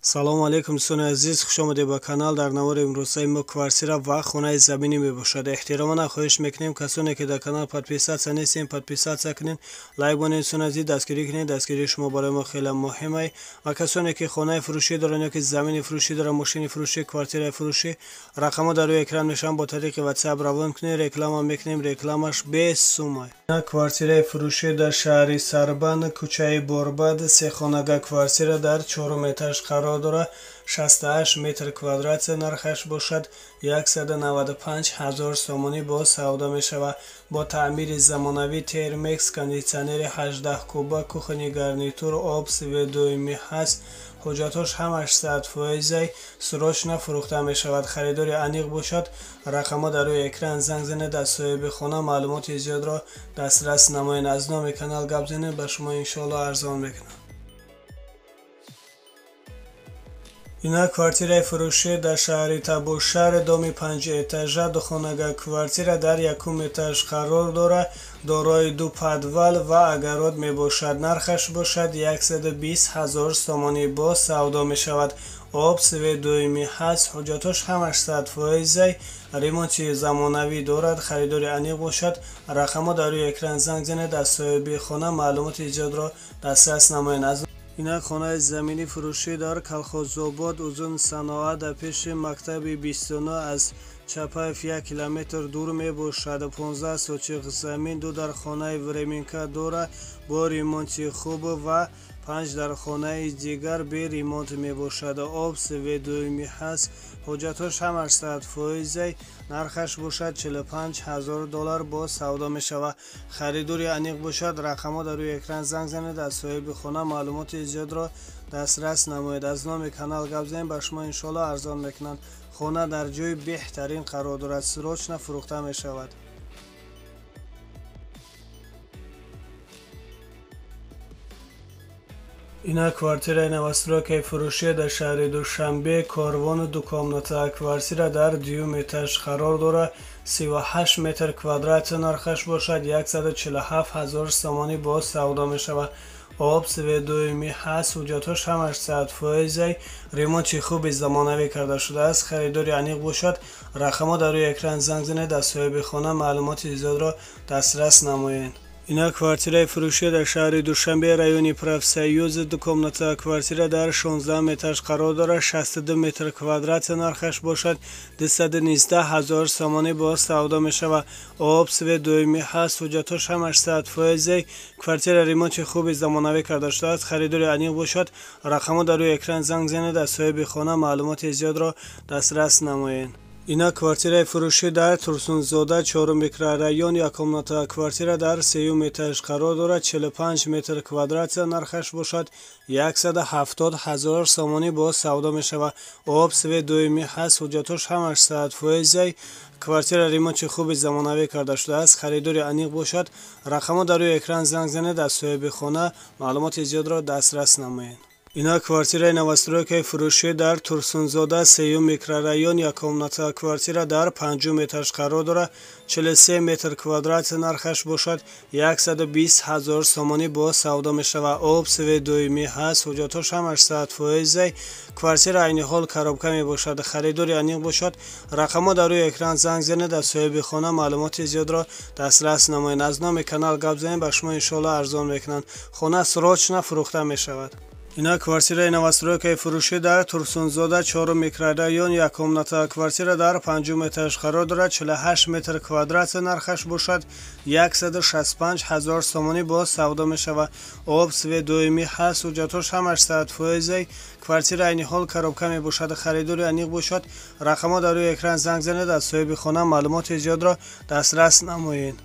салому алейкум дӯстони азиз, хушомадед ба канал. дар навори имрӯзаи мо квартира ва хонаи заминӣ мебошад. эҳтиромана хоҳиш мекунем касоне ки дар канал подписатсия нестем, подписатсия кунед, лайк бонед, дӯстони азиз дастгирӣ кунед. Дастгирии шумо барои мо хеле муҳим. ва касоне ки хонаи фурӯшӣ доранд ё ки замини фурӯшӣ доранд, мошини фурӯшӣ, квартираи фурӯшӣ, рақамҳо дар рӯи экран мешаванд. бо тариқи WhatsApp равон кунед, реклама мекунем, рекламаш без сума. квартираи фурӯшӣ дар шаҳри Сарбанд, кӯчаи Борбад, сехонага квартира дар 4 этаж қарор дорад. 68 метр квадрат нархаш бошад. 195 000 сомонӣ бо савдо мешавад. бо таъмири замонавӣ термекс, кондитсионери 18 куба, кухни гарнитур, об, сведоимӣ ҳаст. ҳуҷҷатош ҳамаш 100%, срочно фурӯхта мешавад. харидори аниқ бошад. рақамҳо дар рӯи экран занг занед, аз соҳиби хона маълумоти зиёдро дастрас намоед. аз номи канал гап занед, ба шумо иншоалло арзон мекунад. ина квартираи фурӯшӣ дар шаҳри Табушшаҳр, доми 5 этажа, духонага квартира дар 1 этаж қарор дорад. дорои 2 подвал ва агарод мебошад. нархаш бошад 120 000 сомонӣ бо савдо мешавад. об, сведоимӣ ҳаст. ҳуҷҷатош ҳамаш 100%, ремонти замонавӣ дорад. харидори аниқ бошад. рақамҳо дар рӯи экран занг занед, аз соҳиби хона маълумоти зиёдро дастрас намоед. ина хонаи заминӣ фурӯшӣ дар Колхозобод, Узун Саноат, дар пеши мактаби 29, аз Чапаев 1 километр дур мебошад. 15 сотиқ замин, 2 дар хонаи временка дорад бо ремонти хуб ва 5 дар хонаи дигар бе ремонт мебошад. об, сведоимӣ ҳаст. ҳуҷҷатош ҳамаш 100%, нархаш бошад $45,000 бо савдо мешавад. харидори аниқ бошад. рақамҳо дар рӯи экран занг занед, аз соҳиби хона маълумоти зиёдро дастрас намоед. аз номи канал гап занед, ба шумо иншоалло арзон мекунанд. хона дар ҷои беҳтарин қарор дорад, срочно фурӯхта мешавад. ина квартираи новостройкаи фурӯшӣ дар шаҳри Душанбе, Корвон, дукомната квартира дар 2 этаж қарор дорад. 38 метр квадрат нархаш бошад. 147 000 сомонӣ бо савдо мешавад. об, сведоимӣ ҳаст. ҳуҷҷатош ҳамаш 100%, ремонти хуби замонавӣ карда шудааст. харидори аниқ бошад. рақамҳо дар рӯи экран занг занед, аз соҳиби хона маълумоти зиёдро дастрас намоед. ина квартираи фурӯшӣ дар шаҳри Душанбе, райони Профсоюз, дукомната квартира дар 16 этаж қарор дорад. 62 метр квадрат нархаш бошад. 219 000 сомонӣ бо савдо мешавад. об, сведоимӣ ҳаст. ҳуҷҷатош ҳамаш 100%, квартира ремонти хуби замонавӣ карда шудааст. харидори аниқ бошад. рақамҳо дар рӯи экран занг занед, аз соҳиби хона маълумоти зиёдро дастрас намоед. ина квартираи фурӯшӣ дар Турсунзода, 4 микрорайон, 1 комната квартира дар 3 этаж қарор дорад. 45 метр квадрат нархаш бошад. 170 000 сомонӣ бо савдо мешавад. об, сведоимӣ ҳаст. ҳуҷҷатош ҳамаш 100%, квартира ремонти хуби замонавӣ карда шудааст. харидори аниқ бошад. рақамҳо дар рӯи экран занг занед, аз соҳиби хона маълумоти зиёдро дастрас намоед. ина квартираи новостройкаи фурӯшӣ дар Турсунзода, 3 микрорайон, 1 комната квартира дар 5 этаж қарор дорад. 43 метр квадрат нархаш бошад. 120 000 сомонӣ бо савдо мешавад. об, сведоимӣ ҳаст. ҳуҷҷатош ҳамаш 100%, квартира айни ҳол коробка мебошад. харидори аниқ бошад. рақамҳо дар рӯи экран занг занед, аз соҳиби хона маълумоти зиёдро дастрас намоед. аз номи канал гап занед, ба шумо иншоалло арзон мекунанд. хона срочно фурӯхта мешавад. ина квартираи новостройкаи фурӯшӣ дар Турсунзода, 4 микрорайон, 1 комната квартира дар 5 этаж қарор дорад. 48 метр квадрат нархаш бошад. 165 000 сомонӣ бо савдо мешавад. об, сведоимӣ ҳаст. ҳуҷҷатош ҳамаш 100%, квартира айни ҳол коробка мебошад. харидори аниқ бошад. рақамҳо дар рӯи экран занг занед, аз соҳиби хона маълумоти зиёдро дастрас намоед.